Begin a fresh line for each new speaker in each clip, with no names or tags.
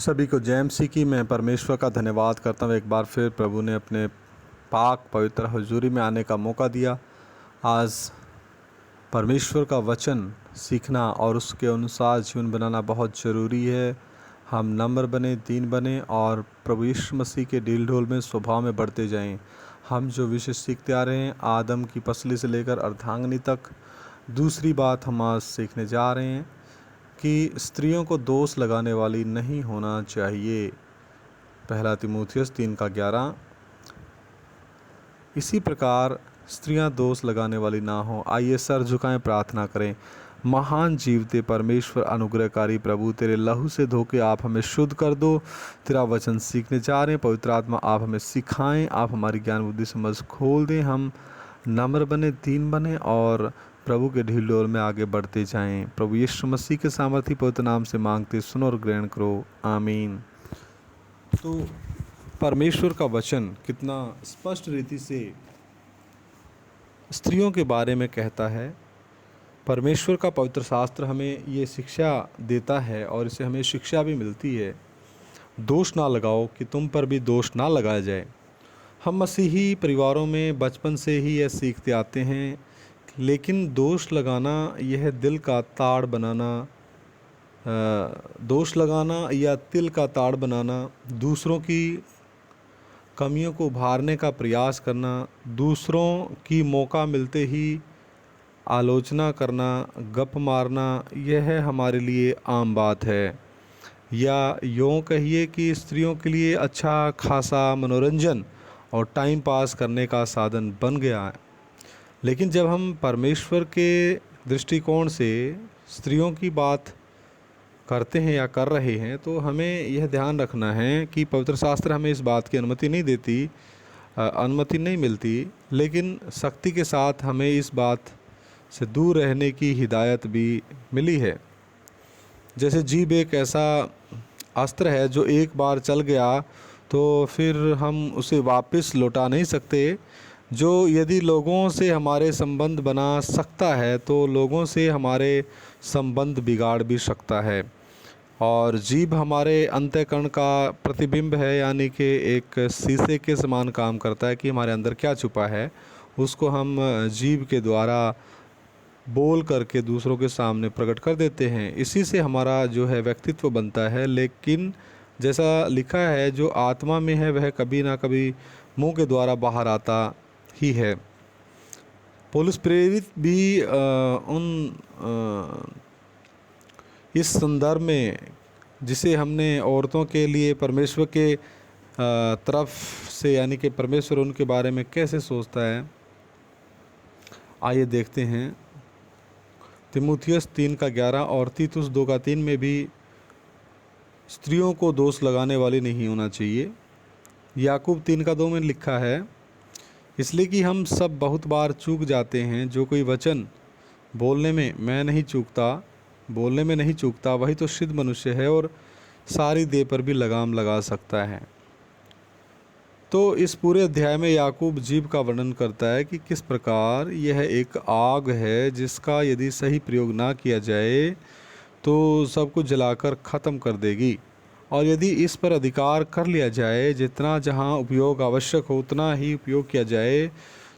सभी को जय मसीह की। मैं परमेश्वर का धन्यवाद करता हूँ। एक बार फिर प्रभु ने अपने पाक पवित्र हुजूरी में आने का मौका दिया। आज परमेश्वर का वचन सीखना और उसके अनुसार जीवन बनाना बहुत ज़रूरी है। हम नम्र बने, दीन बने और प्रभु यीशु मसीह के ढील ढोल में स्वभाव में बढ़ते जाएं। हम जो विषय सीखते आ रहे हैं आदम की पसली से लेकर अर्धांगिनी तक, दूसरी बात हम आज सीखने जा रहे हैं कि स्त्रियों को दोष लगाने वाली नहीं होना चाहिए। पहला तीमुथियुस 3:11। इसी प्रकार स्त्रियां दोष लगाने वाली ना हो। आइए सर झुकाएं, प्रार्थना करें। महान जीवते परमेश्वर अनुग्रहकारी प्रभु, तेरे लहू से धोके आप हमें शुद्ध कर दो। तेरा वचन सीखने जा रहे हैं। पवित्र आत्मा आप हमें सिखाएं, आप हमारी ज्ञान बुद्धि समझ खोल दें। हम नम्र बने, दीन बने और प्रभु के ढील डोल में आगे बढ़ते जाएं। प्रभु यीशु मसीह के सामर्थी पवित्र नाम से मांगते सुनो और ग्रहण करो, आमीन। तो परमेश्वर का वचन कितना स्पष्ट रीति से स्त्रियों के बारे में कहता है। परमेश्वर का पवित्र शास्त्र हमें ये शिक्षा देता है और इससे हमें शिक्षा भी मिलती है, दोष ना लगाओ कि तुम पर भी दोष ना लगाया जाए। हम मसीही परिवारों में बचपन से ही यह सीखते आते हैं, लेकिन दोष लगाना यह दिल का ताड़ बनाना, दोष लगाना या तिल का ताड़ बनाना, दूसरों की कमियों को उभारने का प्रयास करना, दूसरों की मौका मिलते ही आलोचना करना, गप मारना, यह हमारे लिए आम बात है। या यूँ कहिए कि स्त्रियों के लिए अच्छा खासा मनोरंजन और टाइम पास करने का साधन बन गया है। लेकिन जब हम परमेश्वर के दृष्टिकोण से स्त्रियों की बात करते हैं या कर रहे हैं तो हमें यह ध्यान रखना है कि पवित्र शास्त्र हमें इस बात की अनुमति नहीं मिलती, लेकिन सख्ती के साथ हमें इस बात से दूर रहने की हिदायत भी मिली है। जैसे जीभ एक ऐसा अस्त्र है जो एक बार चल गया तो फिर हम उसे वापस लौटा नहीं सकते। जो यदि लोगों से हमारे संबंध बना सकता है तो लोगों से हमारे संबंध बिगाड़ भी सकता है। और जीभ हमारे अंतःकरण का प्रतिबिंब है, यानी कि एक शीशे के समान काम करता है कि हमारे अंदर क्या छुपा है उसको हम जीभ के द्वारा बोल करके दूसरों के सामने प्रकट कर देते हैं। इसी से हमारा जो है व्यक्तित्व बनता है। लेकिन जैसा लिखा है, जो आत्मा में है वह कभी ना कभी मुंह के द्वारा बाहर आता ही है। पौलुस प्रेरित भी इस संदर्भ में, जिसे हमने औरतों के लिए परमेश्वर के तरफ से, यानी कि परमेश्वर उनके बारे में कैसे सोचता है, आइए देखते हैं। तीमुथियुस 3:11 और तीतुस 2:3 में भी स्त्रियों को दोष लगाने वाली नहीं होना चाहिए। याकूब 3:2 में लिखा है, इसलिए कि हम सब बहुत बार चूक जाते हैं। जो कोई वचन बोलने में नहीं चूकता वही तो सिद्ध मनुष्य है और सारी देह पर भी लगाम लगा सकता है। तो इस पूरे अध्याय में याकूब जीभ का वर्णन करता है कि किस प्रकार यह एक आग है जिसका यदि सही प्रयोग ना किया जाए तो सब कुछ जलाकर ख़त्म कर देगी, और यदि इस पर अधिकार कर लिया जाए, जितना जहाँ उपयोग आवश्यक हो उतना ही उपयोग किया जाए,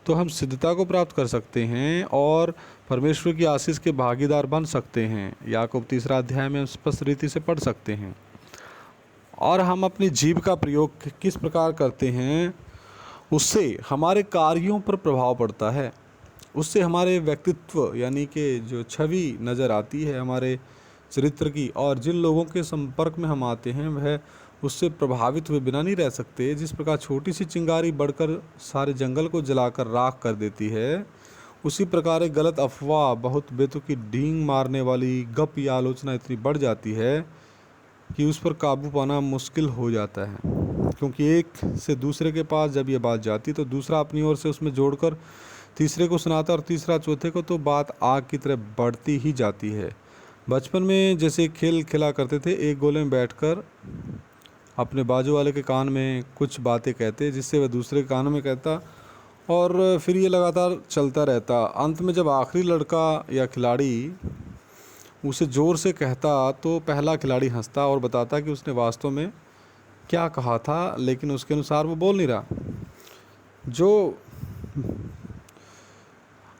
तो हम सिद्धता को प्राप्त कर सकते हैं और परमेश्वर की आशीष के भागीदार बन सकते हैं। याकूब 3 अध्याय में हम स्पष्ट रीति से पढ़ सकते हैं। और हम अपनी जीभ का प्रयोग किस प्रकार करते हैं उससे हमारे कार्यों पर प्रभाव पड़ता है, उससे हमारे व्यक्तित्व यानी कि जो छवि नज़र आती है हमारे चरित्र की, और जिन लोगों के संपर्क में हम आते हैं वह उससे प्रभावित हुए बिना नहीं रह सकते। जिस प्रकार छोटी सी चिंगारी बढ़कर सारे जंगल को जलाकर राख कर देती है, उसी प्रकार एक गलत अफवाह, बहुत बेतुकी डींग मारने वाली गप या आलोचना इतनी बढ़ जाती है कि उस पर काबू पाना मुश्किल हो जाता है। क्योंकि एक से दूसरे के पास जब ये बात जाती तो दूसरा अपनी ओर से उसमें जोड़कर तीसरे को सुनाता और तीसरा चौथे को, तो बात आग की तरह बढ़ती ही जाती है। बचपन में जैसे खेल खेला करते थे, एक गोले में बैठकर अपने बाजू वाले के कान में कुछ बातें कहते जिससे वह दूसरे के कानों में कहता, और फिर ये लगातार चलता रहता। अंत में जब आखिरी लड़का या खिलाड़ी उसे ज़ोर से कहता तो पहला खिलाड़ी हंसता और बताता कि उसने वास्तव में क्या कहा था, लेकिन उसके अनुसार वो बोल नहीं रहा। जो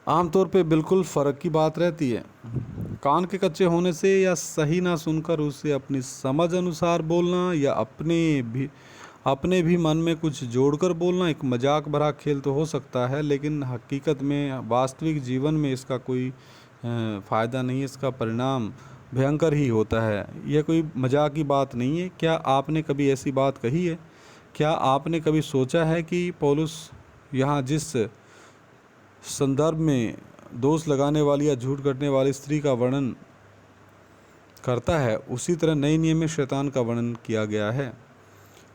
आमतौर पे बिल्कुल फ़र्क की बात रहती है। कान के कच्चे होने से या सही ना सुनकर उसे अपनी समझ अनुसार बोलना या अपने भी मन में कुछ जोड़कर बोलना एक मजाक भरा खेल तो हो सकता है, लेकिन हकीकत में वास्तविक जीवन में इसका कोई फ़ायदा नहीं है। इसका परिणाम भयंकर ही होता है। यह कोई मजाक की बात नहीं है। क्या आपने कभी ऐसी बात कही है? क्या आपने कभी सोचा है कि पौलुस यहाँ जिस संदर्भ में दोष लगाने वाली या झूठ करने वाली स्त्री का वर्णन करता है, उसी तरह नए नियम में शैतान का वर्णन किया गया है।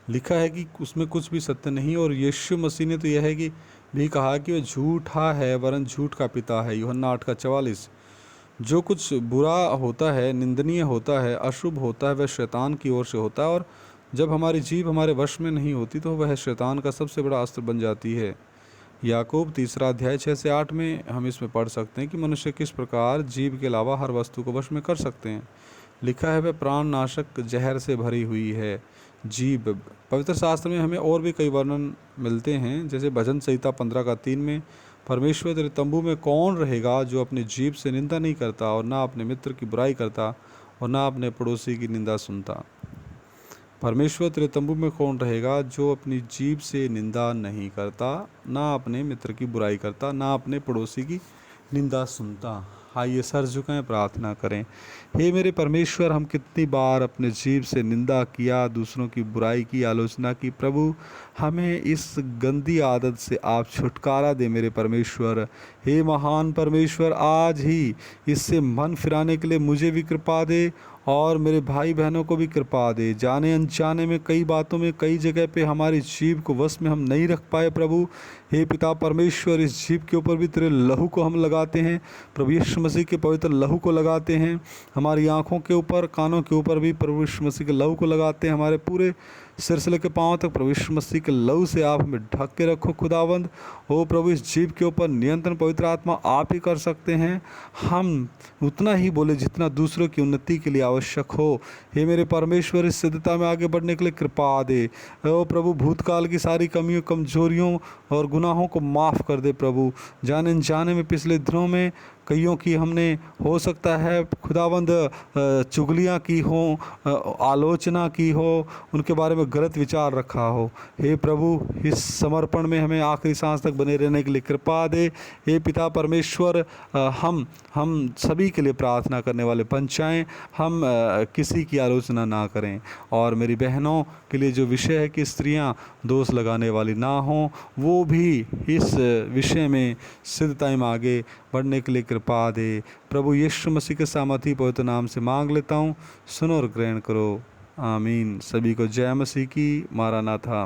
लिखा है कि उसमें कुछ भी सत्य नहीं, और यीशु मसीह ने तो यह है कि भी कहा कि वह झूठा है वरन झूठ का पिता है। यूहन्ना 8:44। जो कुछ बुरा होता है, निंदनीय होता है, अशुभ होता है, वह शैतान की ओर से होता है, और जब हमारी जीभ हमारे वश में नहीं होती तो वह शैतान का सबसे बड़ा अस्त्र बन जाती है। याकूब 3 अध्याय 6 से 8 में हम इसमें पढ़ सकते हैं कि मनुष्य किस प्रकार जीभ के अलावा हर वस्तु को वश में कर सकते हैं। लिखा है वह प्राण नाशक जहर से भरी हुई है जीभ। पवित्र शास्त्र में हमें और भी कई वर्णन मिलते हैं, जैसे भजन संहिता 15:3 में परमेश्वर तेरे तंबू में कौन रहेगा जो अपनी जीभ से निंदा नहीं करता और ना अपने मित्र की बुराई करता और ना अपने पड़ोसी की निंदा सुनता। परमेश्वर तेरे तंबू में कौन रहेगा जो अपनी जीभ से निंदा नहीं करता, ना अपने मित्र की बुराई करता, ना अपने पड़ोसी की निंदा सुनता। आइए सर झुकाएं, प्रार्थना करें। हे मेरे परमेश्वर, हम कितनी बार अपने जीभ से निंदा किया, दूसरों की बुराई की, आलोचना की। प्रभु, हमें इस गंदी आदत से आप छुटकारा दे मेरे परमेश्वर। हे महान परमेश्वर, आज ही इससे मन फिराने के लिए मुझे भी कृपा दे और मेरे भाई बहनों को भी कृपा दे। जाने अनजाने में कई बातों में कई जगह पे हमारी जीभ को वश में हम नहीं रख पाए। प्रभु हे पिता परमेश्वर, इस जीभ के ऊपर भी तेरे लहू को हम लगाते हैं। प्रभु यीशु मसीह के पवित्र लहू को लगाते हैं। हमारी आँखों के ऊपर, कानों के ऊपर भी प्रभु यीशु मसीह के लहू को लगाते हैं। हमारे पूरे सिर से लेकर पाँव तक प्रभु यीशु मसीह के लहू से आप हमें ढक के रखो खुदावंद। ओ प्रभु, इस जीभ के ऊपर नियंत्रण पवित्र आत्मा आप ही कर सकते हैं। हम उतना ही बोले जितना दूसरों की उन्नति के लिए आवश्यक हो। हे मेरे परमेश्वर, इस सिद्धता में आगे बढ़ने के लिए कृपा दे। ओ प्रभु, भूतकाल की सारी कमियों, कमजोरियों और गुनाहों को माफ़ कर दे। प्रभु, जाने अनजाने में पिछले दिनों में कईयों की हमने हो सकता है खुदावंद चुगलियाँ की हो, आलोचना की हो, उनके बारे में गलत विचार रखा हो। हे प्रभु, इस समर्पण में हमें आखिरी सांस तक बने रहने के लिए कृपा दे। हे पिता परमेश्वर, हम सभी के लिए प्रार्थना करने वाले बन जाएं। हम किसी की आलोचना ना करें, और मेरी बहनों के लिए जो विषय है कि स्त्रियां दोष लगाने वाली ना हों, वो भी इस विषय में सिद्धता में आगे बढ़ने के लिए कृपा दे। प्रभु यीशु मसीह के सामर्थी पवित्र नाम से मांग लेता हूँ, सुनो और ग्रहण करो। आमीन। सभी को जय मसीह की। मारानाथा।